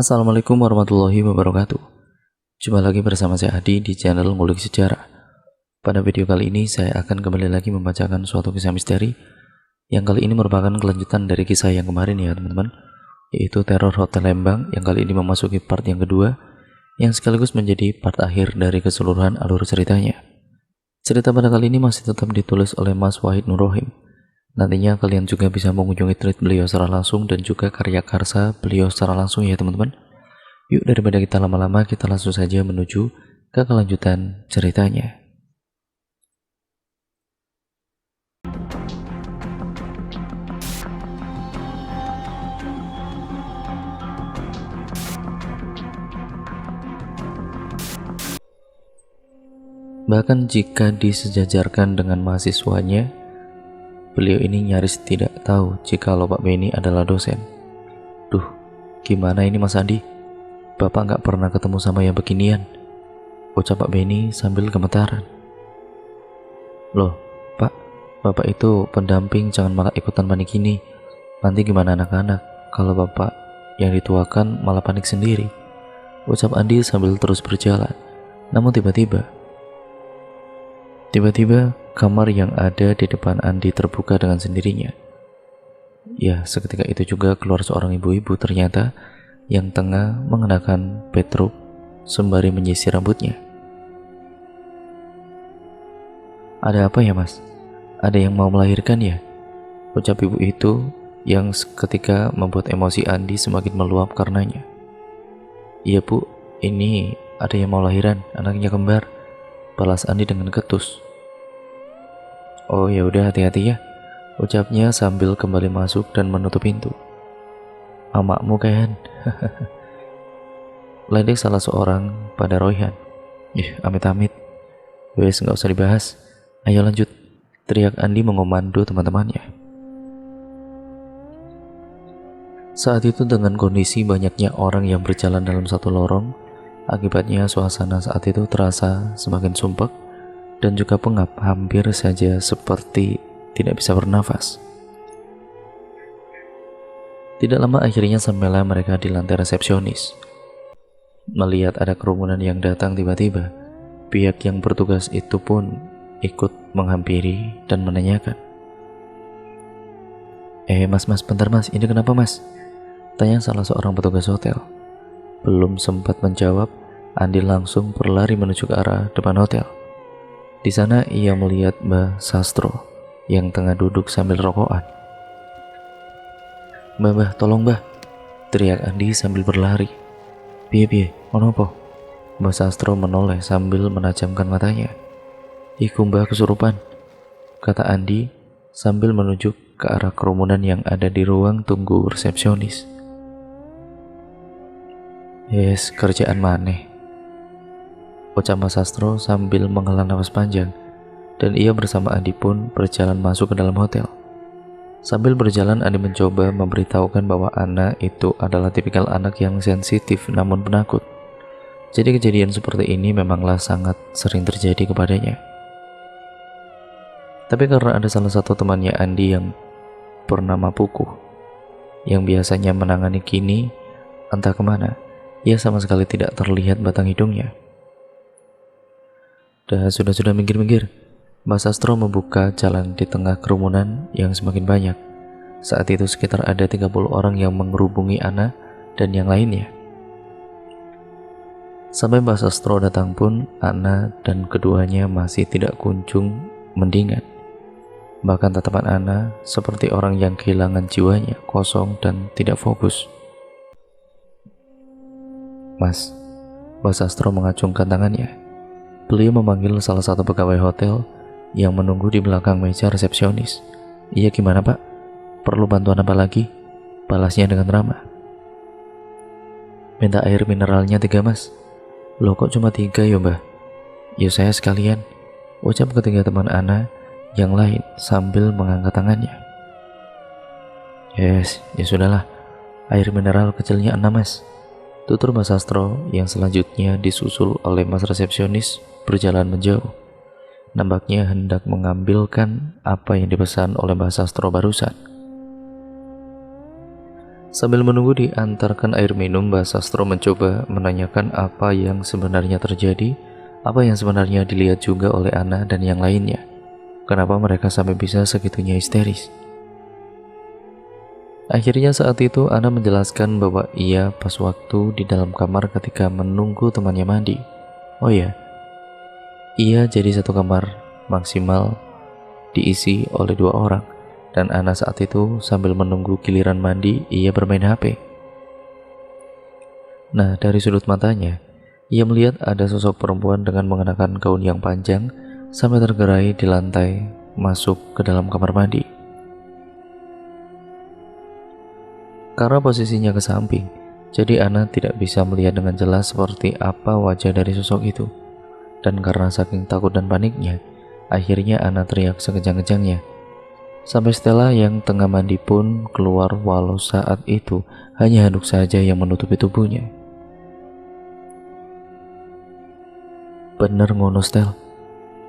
Assalamualaikum warahmatullahi wabarakatuh. Jumpa lagi bersama saya Adi di channel Ngulik Sejarah. Pada video kali ini saya akan kembali lagi membacakan suatu kisah misteri yang kali ini merupakan kelanjutan dari kisah yang kemarin ya teman-teman, yaitu teror Hotel Lembang yang kali ini memasuki part yang kedua yang sekaligus menjadi part akhir dari keseluruhan alur ceritanya. Cerita pada kali ini masih tetap ditulis oleh Mas Wahid Nur Rohim. Nantinya kalian juga bisa mengunjungi tweet beliau secara langsung dan juga karya karsa beliau secara langsung ya teman-teman. Yuk daripada kita lama-lama, kita langsung saja menuju ke kelanjutan ceritanya. Bahkan jika disejajarkan dengan mahasiswanya, beliau ini nyaris tidak tahu jikalau Pak Beni adalah dosen. Duh, gimana ini Mas Andi? Bapak nggak pernah ketemu sama yang beginian, ucap Pak Beni sambil gemetaran. Loh, Pak, Bapak itu pendamping, jangan malah ikutan panik gini. Nanti gimana anak-anak kalau Bapak yang dituakan malah panik sendiri, ucap Andi sambil terus berjalan. Namun tiba-tiba kamar yang ada di depan Andi terbuka dengan sendirinya. Ya, seketika itu juga keluar seorang ibu-ibu ternyata yang tengah mengenakan petruk sembari menyisir rambutnya. Ada apa ya Mas? Ada yang mau melahirkan ya? Ucap ibu itu yang seketika membuat emosi Andi semakin meluap karenanya. Iya Bu, ini ada yang mau lahiran, anaknya kembar, balas Andi dengan ketus. Oh ya udah, hati-hati ya, ucapnya sambil kembali masuk dan menutup pintu. Amakmu kan? Ledek salah seorang pada Royhan. Amit-amit. Wes nggak usah dibahas. Ayo lanjut, teriak Andi mengomando teman-temannya. Saat itu dengan kondisi banyaknya orang yang berjalan dalam satu lorong, akibatnya suasana saat itu terasa semakin sumpek dan juga pengap, hampir saja seperti tidak bisa bernafas. Tidak lama akhirnya sampailah mereka di lantai resepsionis. Melihat ada kerumunan yang datang tiba-tiba, pihak yang bertugas itu pun ikut menghampiri dan menanyakan. Mas, bentar Mas, ini kenapa Mas? Tanya salah seorang petugas hotel. Belum sempat menjawab, Andi langsung berlari menuju ke arah depan hotel. Di sana ia melihat Mbah Sastro yang tengah duduk sambil rokokan. Mbah, tolong Mbah, teriak Andi sambil berlari. Piye, onopo? Mbah Sastro menoleh sambil menajamkan matanya. Iku Mbah kesurupan, kata Andi sambil menunjuk ke arah kerumunan yang ada di ruang tunggu resepsionis. Yes, kerjaan maneh, ucap Mas Sastro sambil menghela nafas panjang, dan ia bersama Andi pun berjalan masuk ke dalam hotel. Sambil berjalan, Andi mencoba memberitahukan bahwa Ana itu adalah tipikal anak yang sensitif namun penakut. Jadi kejadian seperti ini memanglah sangat sering terjadi kepadanya. Tapi karena ada salah satu temannya Andi yang bernama Pukuh, yang biasanya menangani kini, entah kemana, ia sama sekali tidak terlihat batang hidungnya. Sudah minggir. Mas Sastro membuka jalan di tengah kerumunan yang semakin banyak. Saat itu sekitar ada 30 orang yang mengerubungi Ana dan yang lainnya. Sampai Mas Sastro datang pun, Ana dan keduanya masih tidak kunjung mendingan. Bahkan tatapan Ana seperti orang yang kehilangan jiwanya, kosong dan tidak fokus. Mas Sastro mengacungkan tangannya. Beliau memanggil salah satu pegawai hotel yang menunggu di belakang meja resepsionis. Iya, gimana Pak? Perlu bantuan apa lagi? Balasnya dengan ramah. Minta air mineralnya 3 Mas. Loh kok cuma 3 ya Mbah? Ya saya sekalian, ucap ketiga teman Ana yang lain sambil mengangkat tangannya. Yes, ya sudahlah, air mineral kecilnya 6 Mas, tutur Mas Sastro yang selanjutnya disusul oleh Mas resepsionis berjalan menjauh. Nampaknya hendak mengambilkan apa yang dipesan oleh Mbah Sastro barusan. Sambil menunggu diantarkan air minum, Mbak Sastro mencoba menanyakan apa yang sebenarnya terjadi, apa yang sebenarnya dilihat juga oleh Ana dan yang lainnya. Kenapa mereka sampai bisa segitunya histeris? Akhirnya saat itu Ana menjelaskan bahwa ia pas waktu di dalam kamar ketika menunggu temannya mandi. Oh ya, ia jadi satu kamar maksimal diisi oleh 2 orang, dan Ana saat itu sambil menunggu giliran mandi ia bermain HP. Nah, dari sudut matanya ia melihat ada sosok perempuan dengan mengenakan gaun yang panjang sampai tergerai di lantai masuk ke dalam kamar mandi. Karena posisinya ke samping, jadi Ana tidak bisa melihat dengan jelas seperti apa wajah dari sosok itu. Dan karena saking takut dan paniknya, akhirnya Ana teriak sekejang-kejangnya. Sampai Stella yang tengah mandi pun keluar, walau saat itu hanya handuk saja yang menutupi tubuhnya. "Bener ngono, Stel?"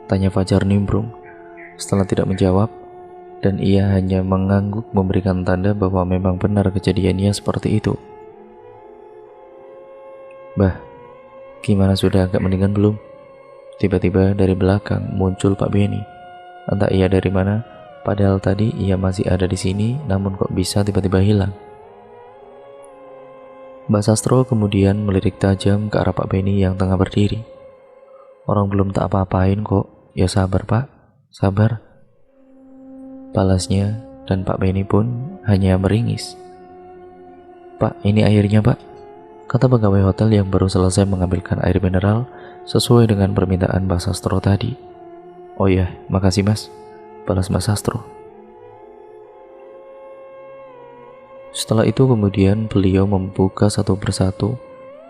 tanya Fajar nimbrung. Setelah tidak menjawab, dan ia hanya mengangguk memberikan tanda bahwa memang benar kejadiannya seperti itu. "Bah, gimana, sudah agak mendingan belum?" Tiba-tiba dari belakang muncul Pak Benny. Entah ia dari mana, padahal tadi ia masih ada di sini, namun kok bisa tiba-tiba hilang. Mbak Sastro kemudian melirik tajam ke arah Pak Benny yang tengah berdiri. "Orang belum tak apa-apain kok, ya sabar Pak, sabar," balasnya, dan Pak Benny pun hanya meringis. "Pak, ini airnya Pak," kata pegawai hotel yang baru selesai mengambilkan air mineral sesuai dengan permintaan Mbak Sastro tadi. "Oh ya, makasih Mas," balas Mbak Sastro. Setelah itu kemudian beliau membuka satu persatu,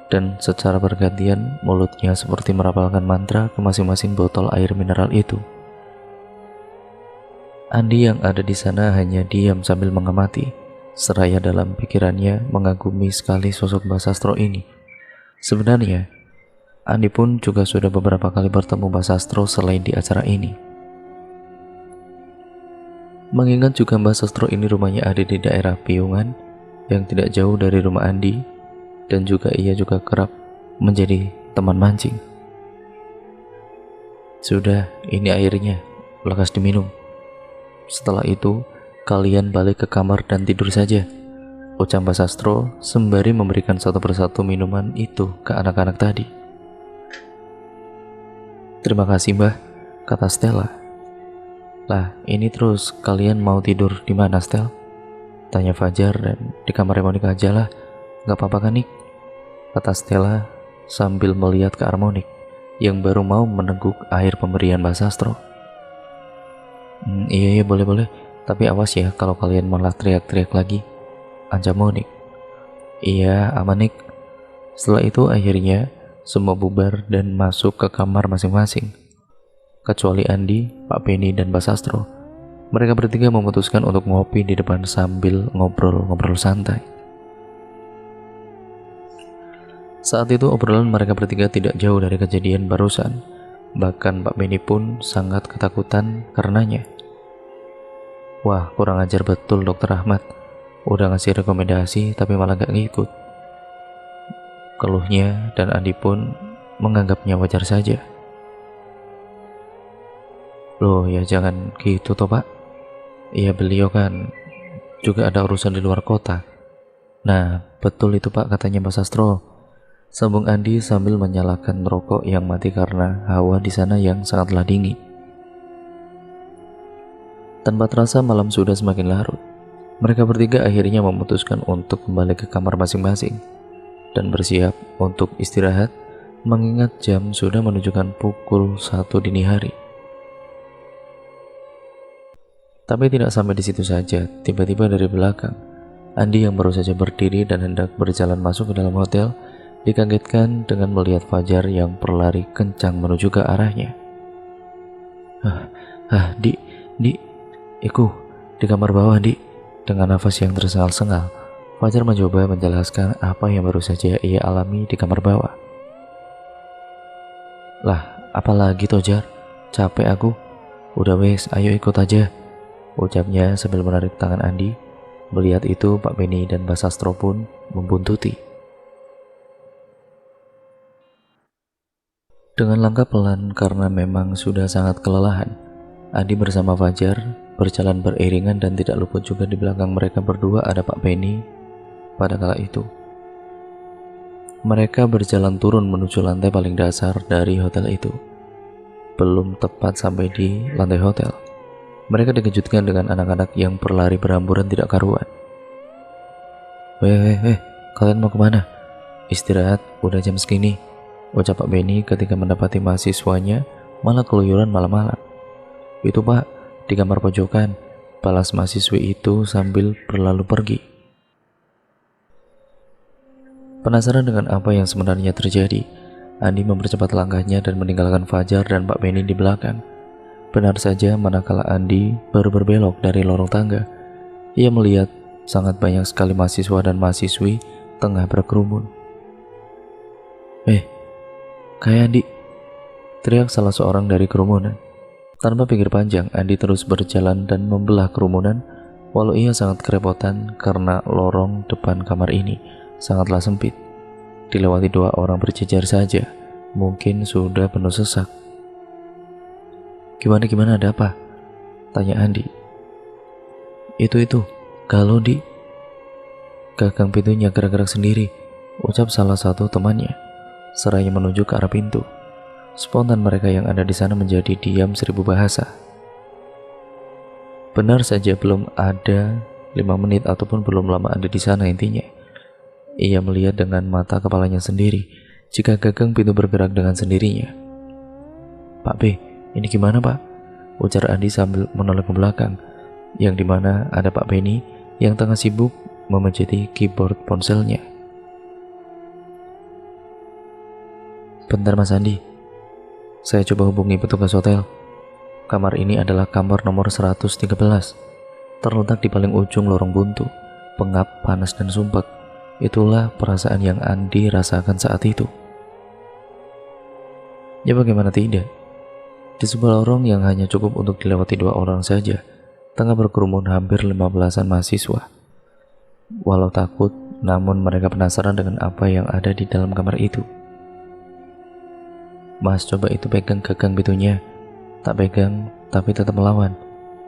dan secara bergantian mulutnya seperti merapalkan mantra ke masing-masing botol air mineral itu. Andi yang ada di sana hanya diam sambil mengamati, seraya dalam pikirannya mengagumi sekali sosok Mbak Sastro ini. Sebenarnya, Andi pun juga sudah beberapa kali bertemu Mbak Sastro selain di acara ini. Mengingat juga Mbak Sastro ini rumahnya ada di daerah Piungan yang tidak jauh dari rumah Andi, dan juga ia juga kerap menjadi teman mancing. "Sudah, ini airnya, lekas diminum. Setelah itu, kalian balik ke kamar dan tidur saja," ucap Mbak Sastro sembari memberikan satu persatu minuman itu ke anak-anak tadi. "Terima kasih Mbah," kata Stella. "Lah, ini terus kalian mau tidur di mana, Stel?" tanya Fajar. "Dan di kamar Monik aja lah, gak apa-apa kan Nik?" kata Stella sambil melihat ke arah Monik yang baru mau meneguk air pemberian Mbak Sastro. Iya boleh, tapi awas ya kalau kalian malah teriak-teriak lagi," ancam Monik. "Iya, aman Nik." Setelah itu akhirnya semua bubar dan masuk ke kamar masing-masing, kecuali Andi, Pak Benny, dan Mbak Sastro. Mereka bertiga memutuskan untuk ngopi di depan sambil ngobrol-ngobrol santai. Saat itu obrolan mereka bertiga tidak jauh dari kejadian barusan. Bahkan Pak Benny pun sangat ketakutan karenanya. "Wah, kurang ajar betul Dokter Ahmad. Udah ngasih rekomendasi tapi malah gak ngikut," keluhnya, dan Andi pun menganggapnya wajar saja. "Loh ya jangan gitu toh Pak. Iya, beliau kan juga ada urusan di luar kota." "Nah, betul itu Pak katanya Mbak Sastro," sambung Andi sambil menyalakan rokok yang mati karena hawa di sana yang sangatlah dingin. Tanpa terasa malam sudah semakin larut. Mereka bertiga akhirnya memutuskan untuk kembali ke kamar masing-masing dan bersiap untuk istirahat, mengingat jam sudah menunjukkan pukul 1 dini hari. Tapi tidak sampai di situ saja, tiba-tiba dari belakang, Andi yang baru saja berdiri dan hendak berjalan masuk ke dalam hotel, dikagetkan dengan melihat Fajar yang berlari kencang menuju ke arahnya. Di, iku, di kamar bawah, Di." Dengan nafas yang tersengal-sengal, Fajar mencoba menjelaskan apa yang baru saja ia alami di kamar bawah. "Lah, apalagi Tojar? Capek aku. Udah wes, ayo ikut aja," ucapnya sambil menarik tangan Andi. Melihat itu, Pak Benny dan Mbak Sastro pun membuntuti. Dengan langkah pelan karena memang sudah sangat kelelahan, Adi bersama Fajar berjalan beriringan dan tidak luput juga di belakang mereka berdua ada Pak Benny pada kala itu. Mereka berjalan turun menuju lantai paling dasar dari hotel itu. Belum tepat sampai di lantai hotel, mereka dikejutkan dengan anak-anak yang berlari beramburan tidak karuan. Weh, kalian mau kemana? Istirahat, udah jam segini, ucap Pak Benny ketika mendapati mahasiswanya malah keluyuran malam-malam. Itu Pak, di kamar pojokan, balas mahasiswi itu sambil berlalu pergi. Penasaran dengan apa yang sebenarnya terjadi, Andi mempercepat langkahnya dan meninggalkan Fajar dan Pak Benny di belakang. Benar saja, manakala Andi baru berbelok dari lorong tangga, ia melihat sangat banyak sekali mahasiswa dan mahasiswi tengah berkerumun. Kayak Andi, teriak salah seorang dari kerumunan. Tanpa pikir panjang, Andi terus berjalan dan membelah kerumunan, walau ia sangat kerepotan karena lorong depan kamar ini sangatlah sempit. Dilewati 2 orang berjejer saja, mungkin sudah penuh sesak. Gimana, ada apa? Tanya Andi. Itu, galau Di. Gagang pintunya gerak-gerak sendiri, ucap salah satu temannya, seraya menunjuk ke arah pintu. Spontan mereka yang ada di sana menjadi diam 1000 bahasa. Benar saja belum ada 5 menit ataupun belum lama ada di sana intinya. Ia melihat dengan mata kepalanya sendiri jika gagang pintu bergerak dengan sendirinya. Pak B, ini gimana Pak? Ujar Andi sambil menoleh ke belakang, yang dimana ada Pak Benny yang tengah sibuk memejeti keyboard ponselnya. Bentar Mas Andi, saya coba hubungi petugas hotel. Kamar ini adalah kamar nomor 113, terletak di paling ujung lorong buntu, pengap, panas dan sumpek. Itulah perasaan yang Andi rasakan saat itu. Ya bagaimana tidak? Di sebuah lorong yang hanya cukup untuk dilewati 2 orang saja, tengah berkerumun hampir 15-an mahasiswa. Walau takut, namun mereka penasaran dengan apa yang ada di dalam kamar itu. Mas, coba itu pegang gagang pintunya. Tak pegang, tapi tetap melawan.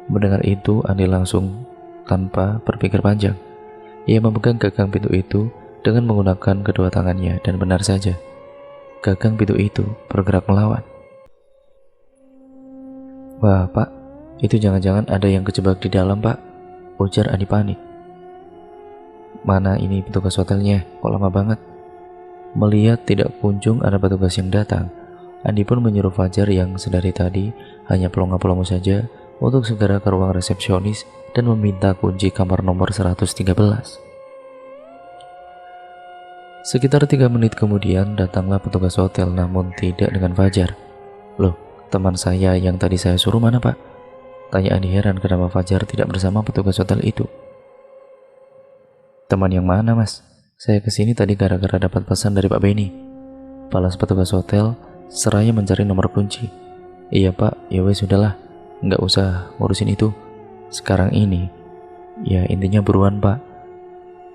Mendengar itu, Andi langsung tanpa berpikir panjang. Ia memegang gagang pintu itu dengan menggunakan kedua tangannya dan benar saja, gagang pintu itu bergerak melawan. Wah Pak, itu jangan-jangan ada yang kejebak di dalam Pak, ujar Andi panik. Mana ini petugas hotelnya, kok lama banget? Melihat tidak kunjung ada petugas yang datang, Andi pun menyuruh Fajar yang sedari tadi hanya pelongo-pelongo saja untuk segera ke ruang resepsionis dan meminta kunci kamar nomor 113. Sekitar 3 menit kemudian datanglah petugas hotel, namun tidak dengan Fajar. Loh, teman saya yang tadi saya suruh mana Pak? Tanya Andi heran kenapa Fajar tidak bersama petugas hotel itu. Teman yang mana Mas? Saya kesini tadi gara-gara dapat pesan dari Pak Benny, balas petugas hotel seraya mencari nomor kunci. Iya Pak, ya wes sudahlah, nggak usah ngurusin itu sekarang ini. Ya intinya buruan Pak,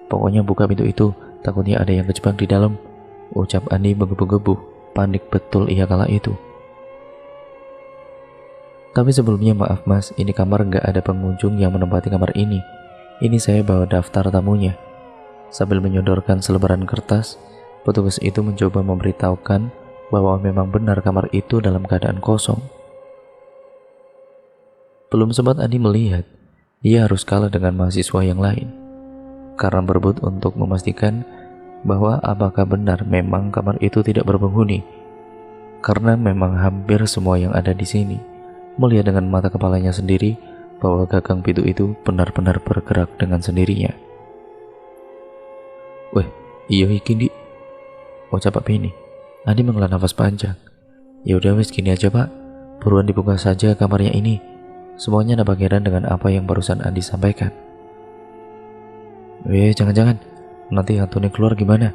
pokoknya buka pintu itu, takutnya ada yang kejebak di dalam, ucap Andi menggebu-gebu. Panik betul ia kala itu. Tapi sebelumnya maaf Mas, ini kamar nggak ada pengunjung yang menempati kamar ini. Ini saya bawa daftar tamunya. Sambil menyodorkan selebaran kertas, petugas itu mencoba memberitahukan bahwa memang benar kamar itu dalam keadaan kosong. Belum sempat Andi melihat, ia harus kalah dengan mahasiswa yang lain karena berebut untuk memastikan bahwa apakah benar memang kamar itu tidak berpenghuni. Karena memang hampir semua yang ada di sini melihat dengan mata kepalanya sendiri bahwa gagang pintu itu benar-benar bergerak dengan sendirinya. Weh, iya iki Di, ucap Pak Benny. Andi menghela nafas panjang. Ya udah wes gini aja Pak, buruan dibuka saja kamarnya ini. Semuanya nampak heran dengan apa yang barusan Andi sampaikan. Jangan-jangan nanti hantunya keluar gimana?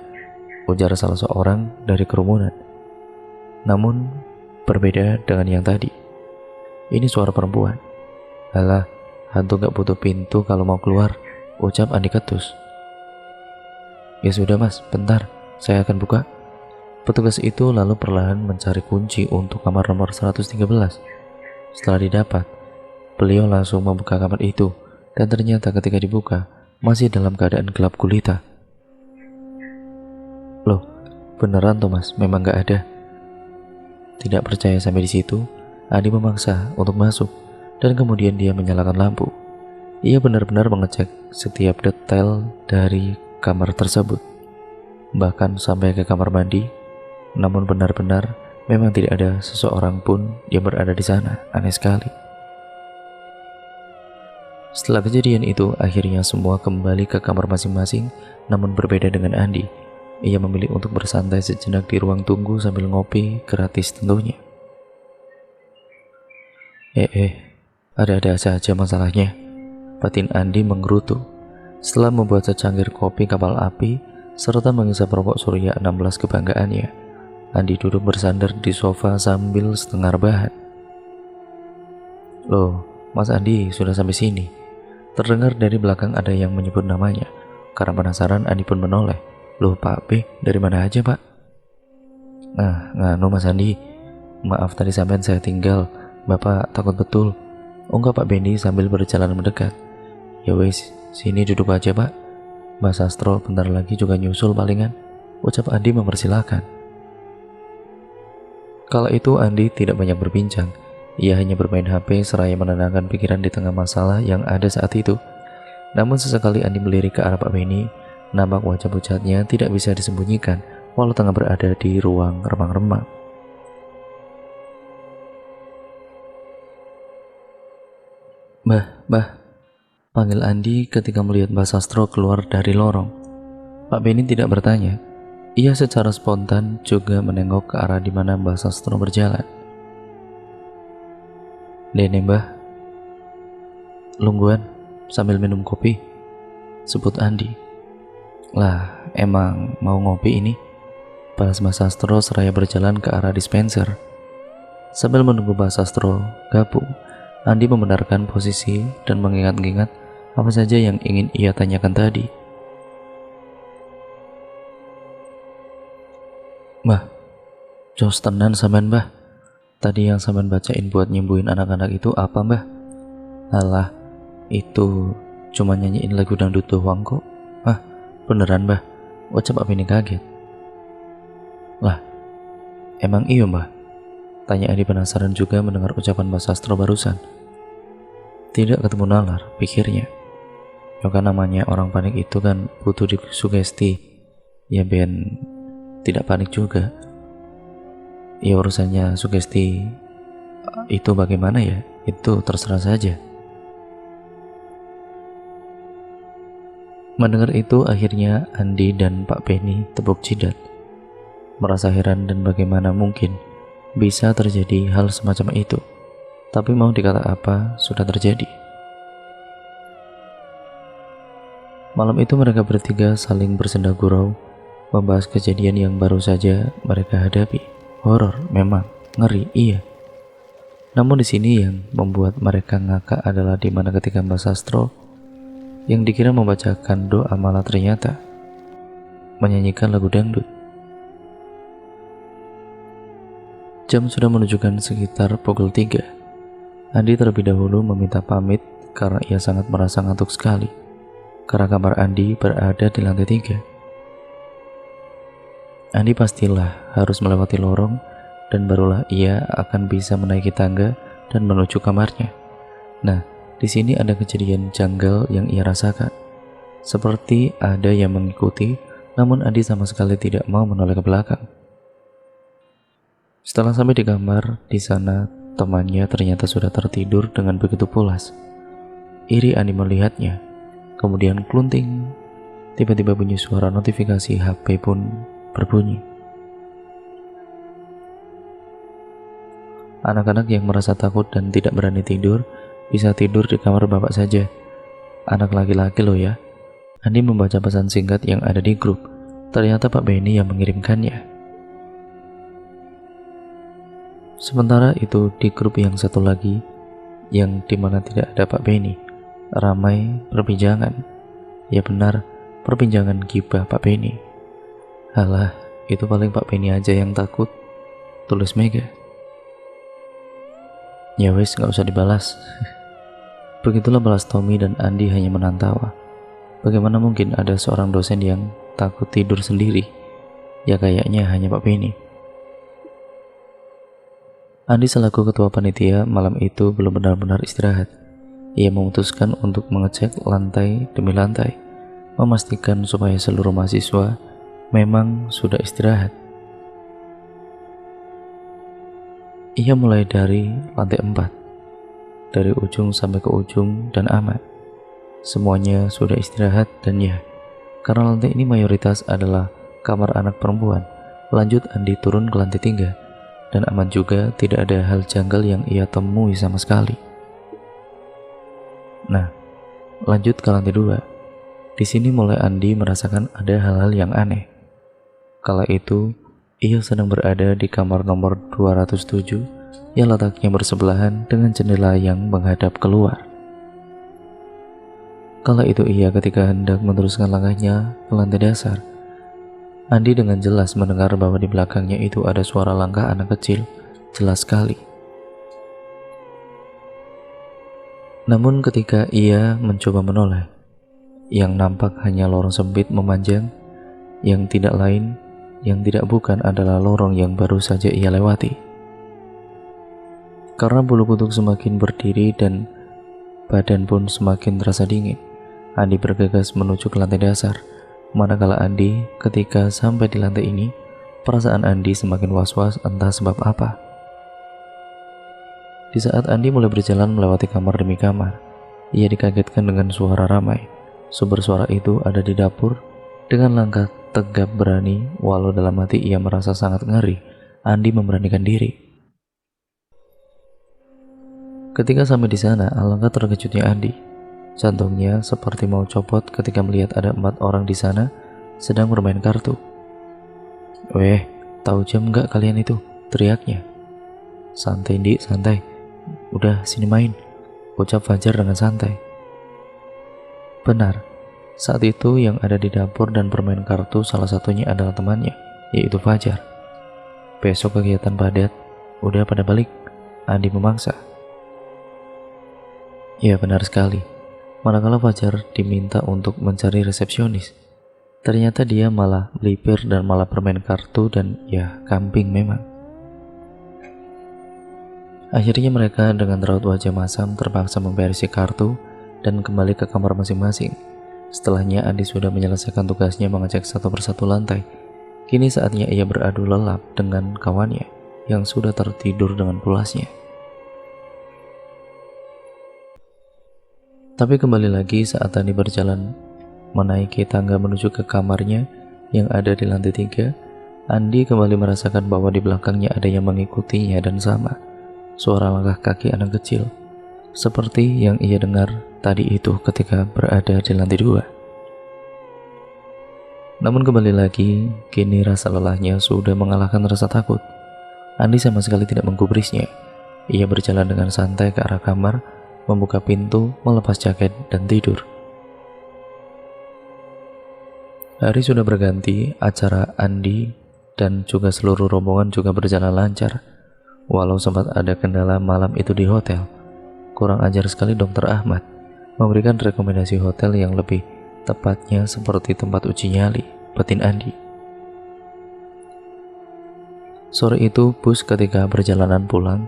Ujar salah seorang dari kerumunan. Namun berbeda dengan yang tadi. Ini suara perempuan. Alah, hantu gak butuh pintu kalau mau keluar, ucap Andi ketus. Ya sudah mas, bentar, saya akan buka. Petugas itu lalu perlahan mencari kunci untuk kamar nomor 113. Setelah didapat, beliau langsung membuka kamar itu, dan ternyata ketika dibuka, masih dalam keadaan gelap gulita. Loh, beneran tuh mas, memang gak ada. Tidak percaya sampai di situ, Andi memaksa untuk masuk, dan kemudian dia menyalakan lampu. Ia benar-benar mengecek setiap detail dari kamar tersebut, bahkan sampai ke kamar mandi. Namun benar-benar memang tidak ada seseorang pun yang berada di sana. Aneh sekali. Setelah kejadian itu, akhirnya semua kembali ke kamar masing-masing. Namun berbeda dengan Andi, ia memilih untuk bersantai sejenak di ruang tunggu sambil ngopi gratis tentunya. Ada-ada saja masalahnya, batin Andi menggerutu setelah membuat secangkir kopi kapal api serta mengisap rokok surya 16 kebanggaannya. Andi duduk bersandar di sofa sambil setengah rebahan. Loh, Mas Andi sudah sampai sini. Terdengar dari belakang ada yang menyebut namanya. Karena penasaran, Andi pun menoleh. Loh Pak B, dari mana aja Pak? Nganu Mas Andi, maaf tadi sampean saya tinggal. Bapak takut betul, ungkap Pak Bendi sambil berjalan mendekat. Ya wes, sini duduk aja Pak. Mas Sastro bentar lagi juga nyusul palingan, ucap Andi mempersilahkan. Kala itu Andi tidak banyak berbincang. Ia hanya bermain HP seraya menenangkan pikiran di tengah masalah yang ada saat itu. Namun sesekali Andi melirik ke arah Pak Beni. Nampak wajah pucatnya tidak bisa disembunyikan walau tengah berada di ruang remang-remang. Mbah, panggil Andi ketika melihat Mbak Sastro keluar dari lorong. Pak Beni tidak bertanya. Ia secara spontan juga menengok ke arah di mana Mbak Sastro berjalan. Dene Mbah, lungguan sambil minum kopi, sebut Andi. Lah, emang mau ngopi ini? Balas Mbak Sastro seraya berjalan ke arah dispenser. Sambil menunggu Mbak Sastro gabung, Andi membenarkan posisi dan mengingat-ingat apa saja yang ingin ia tanyakan tadi. Mbah, jos tenan sampean Mbah. Tadi yang sampean bacain buat nyembuhin anak-anak itu apa Mbah? Alah, itu cuma nyanyiin lagu dangdut doang kok. Beneran Mbah? Ucap Pak Beni kaget. Lah, emang iya Mbah? Tanya Adi penasaran juga mendengar ucapan Mbak Sastro barusan. Tidak ketemu nalar, pikirnya. Ya kan namanya orang panik itu kan butuh disugesti. Ya ben tidak panik juga. Ya urusannya sugesti itu bagaimana ya, itu terserah saja. Mendengar itu akhirnya Andi dan Pak Beni tepuk jidat, merasa heran dan bagaimana mungkin bisa terjadi hal semacam itu. Tapi mau dikata apa, sudah terjadi. Malam itu mereka bertiga saling bersenda gurau membahas kejadian yang baru saja mereka hadapi. Horor memang, ngeri iya. Namun di sini yang membuat mereka ngakak adalah di mana ketika Mbak Sastro yang dikira membacakan doa malah ternyata menyanyikan lagu dangdut. Jam sudah menunjukkan sekitar pukul 3. Andi terlebih dahulu meminta pamit karena ia sangat merasa ngantuk sekali. Karena kamar Andi berada di lantai 3. Andi pastilah harus melewati lorong dan barulah ia akan bisa menaiki tangga dan menuju kamarnya. Nah, di sini ada kejadian janggal yang ia rasakan. Seperti ada yang mengikuti, namun Andi sama sekali tidak mau menoleh ke belakang. Setelah sampai di kamar, di sana temannya ternyata sudah tertidur dengan begitu pulas. Iri Andi melihatnya. Kemudian klunting, tiba-tiba bunyi suara notifikasi HP pun berbunyi. Anak-anak yang merasa takut dan tidak berani tidur bisa tidur di kamar bapak saja. Anak laki-laki loh ya. Andi membaca pesan singkat yang ada di grup. Ternyata Pak Beni yang mengirimkannya. Sementara itu di grup yang satu lagi, yang dimana tidak ada Pak Beni, ramai perbincangan. Ya benar, perbincangan gibah Pak Benny. Halah, itu paling Pak Benny aja yang takut, tulis Mega. Ya wes, gak usah dibalas. Begitulah balas Tommy, dan Andi hanya menahan tawa. Bagaimana mungkin ada seorang dosen yang takut tidur sendiri? Ya kayaknya hanya Pak Benny. Andi selaku ketua panitia malam itu belum benar-benar istirahat. Ia memutuskan untuk mengecek lantai demi lantai, memastikan supaya seluruh mahasiswa memang sudah istirahat. Ia mulai dari lantai 4, dari ujung sampai ke ujung, dan aman. Semuanya sudah istirahat, dan ya, karena lantai ini mayoritas adalah kamar anak perempuan, lanjut Andi turun ke lantai 3, dan aman juga, tidak ada hal janggal yang ia temui sama sekali. Nah, lanjut ke lantai 2. Di sini mulai Andi merasakan ada hal-hal yang aneh. Kala itu, ia sedang berada di kamar nomor 207 yang letaknya bersebelahan dengan jendela yang menghadap keluar. Kala itu ia ketika hendak meneruskan langkahnya ke lantai dasar, Andi dengan jelas mendengar bahwa di belakangnya itu ada suara langkah anak kecil, jelas sekali. Namun ketika ia mencoba menoleh, yang nampak hanya lorong sempit memanjang, yang tidak lain, yang tidak bukan adalah lorong yang baru saja ia lewati. Karena bulu kuduk semakin berdiri dan badan pun semakin terasa dingin, Andi bergegas menuju ke lantai dasar. Manakala Andi ketika sampai di lantai ini, perasaan Andi semakin was-was entah sebab apa. Di saat Andi mulai berjalan melewati kamar demi kamar, ia dikagetkan dengan suara ramai. Sumber suara itu ada di dapur. Dengan langkah tegap berani, walau dalam hati ia merasa sangat ngeri, Andi memberanikan diri. Ketika sampai di sana, alangkah terkejutnya Andi. Jantungnya seperti mau copot ketika melihat ada 4 orang di sana sedang bermain kartu. "Weh, tahu jam nggak kalian itu?" teriaknya. "Santai Dik, santai. Udah sini main," ucap Fajar dengan santai. Benar, saat itu yang ada di dapur dan bermain kartu salah satunya adalah temannya, yaitu Fajar. "Besok kegiatan padat, udah pada balik?" Andi memaksa. Ya benar sekali. Manakala Fajar diminta untuk mencari resepsionis, ternyata dia malah melipir dan malah bermain kartu, dan ya kambing memang. Akhirnya mereka dengan raut wajah masam terpaksa memberisi kartu dan kembali ke kamar masing-masing. Setelahnya Andi sudah menyelesaikan tugasnya mengecek satu persatu lantai. Kini saatnya ia beradu lelap dengan kawannya yang sudah tertidur dengan pulasnya. Tapi kembali lagi saat Andi berjalan menaiki tangga menuju ke kamarnya yang ada di lantai 3, Andi kembali merasakan bahwa di belakangnya ada yang mengikutinya, dan sama, suara langkah kaki anak kecil, seperti yang ia dengar tadi itu ketika berada di lantai 2. Namun kembali lagi, kini rasa lelahnya sudah mengalahkan rasa takut. Andi sama sekali tidak menggubrisnya. Ia berjalan dengan santai ke arah kamar, membuka pintu, melepas jaket, dan tidur. Hari sudah berganti, acara Andi dan juga seluruh rombongan juga berjalan lancar. Walau sempat ada kendala malam itu di hotel, kurang ajar sekali Dr. Ahmad memberikan rekomendasi hotel yang lebih tepatnya seperti tempat uji nyali batin Andi. Sore itu bus ketika perjalanan pulang,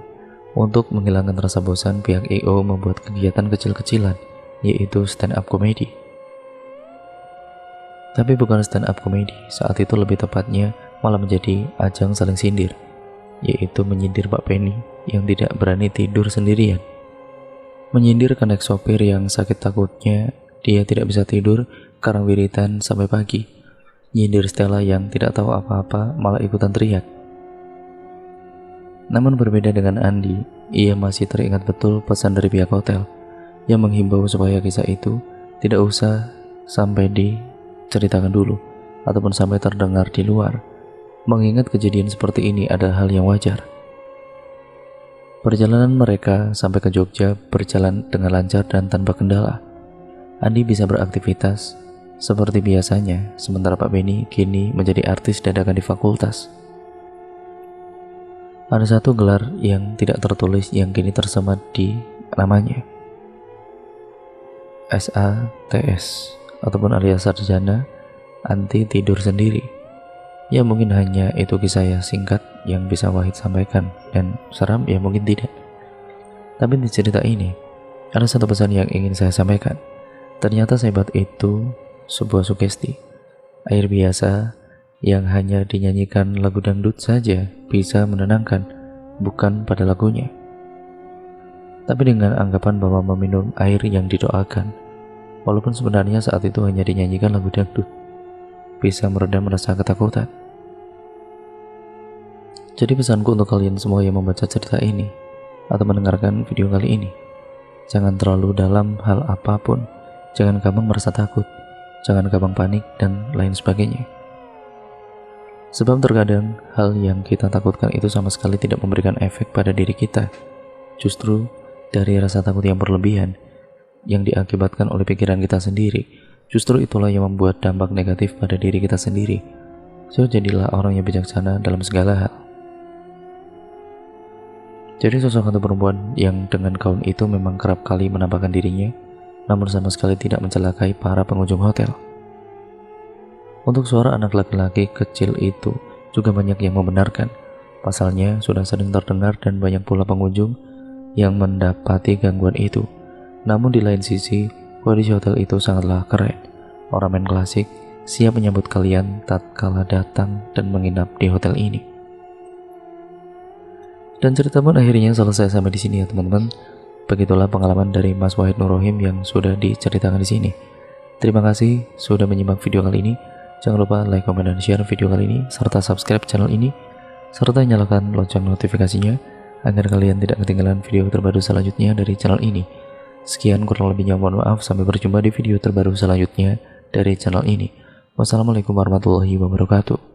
untuk menghilangkan rasa bosan, pihak I.O. membuat kegiatan kecil-kecilan, yaitu stand up comedy. Tapi bukan stand up comedy, saat itu lebih tepatnya malah menjadi ajang saling sindir, yaitu menyindir Pak Benny yang tidak berani tidur sendirian. Menyindir kenek sopir yang sakit takutnya dia tidak bisa tidur karena wiritan sampai pagi. Nyindir Stella yang tidak tahu apa-apa malah ikutan teriak. Namun berbeda dengan Andi, ia masih teringat betul pesan dari pihak hotel yang menghimbau supaya kisah itu tidak usah sampai diceritakan dulu ataupun sampai terdengar di luar, mengingat kejadian seperti ini adalah hal yang wajar. Perjalanan mereka sampai ke Jogja berjalan dengan lancar dan tanpa kendala. Andi bisa beraktivitas seperti biasanya, sementara Pak Beni kini menjadi artis dadakan di fakultas. Ada satu gelar yang tidak tertulis yang kini tersemat di namanya, SATS, ataupun alias sarjana anti tidur sendiri. Ya mungkin hanya itu kisah yang singkat yang bisa Wahid sampaikan, dan seram ya mungkin tidak. Tapi di cerita ini ada satu pesan yang ingin saya sampaikan. Ternyata sehebat itu sebuah sugesti. Air biasa yang hanya dinyanyikan lagu dangdut saja bisa menenangkan, bukan pada lagunya, tapi dengan anggapan bahwa meminum air yang didoakan, walaupun sebenarnya saat itu hanya dinyanyikan lagu dangdut, bisa meredam rasa ketakutan. Jadi pesanku untuk kalian semua yang membaca cerita ini atau mendengarkan video kali ini, jangan terlalu dalam hal apapun, jangan gampang merasa takut, jangan gampang panik, dan lain sebagainya. Sebab terkadang hal yang kita takutkan itu sama sekali tidak memberikan efek pada diri kita. Justru dari rasa takut yang berlebihan yang diakibatkan oleh pikiran kita sendiri, justru itulah yang membuat dampak negatif pada diri kita sendiri. So jadilah orang yang bijaksana dalam segala hal. Jadi sosok hantu perempuan yang dengan gaun itu memang kerap kali menampakkan dirinya, namun sama sekali tidak mencelakai para pengunjung hotel. Untuk suara anak laki-laki kecil itu juga banyak yang membenarkan. Pasalnya sudah sering terdengar dan banyak pula pengunjung yang mendapati gangguan itu. Namun di lain sisi, kondisi hotel itu sangatlah keren. Ornamen klasik siap menyambut kalian tatkala datang dan menginap di hotel ini. Dan cerita pun akhirnya selesai sampai di sini ya teman-teman. Begitulah pengalaman dari Mas Wahid Nur Rohim yang sudah diceritakan di sini. Terima kasih sudah menyimak video kali ini. Jangan lupa like, komen, dan share video kali ini, serta subscribe channel ini, serta nyalakan lonceng notifikasinya agar kalian tidak ketinggalan video terbaru selanjutnya dari channel ini. Sekian kurang lebihnya, mohon maaf. Sampai berjumpa di video terbaru selanjutnya dari channel ini. Wassalamualaikum warahmatullahi wabarakatuh.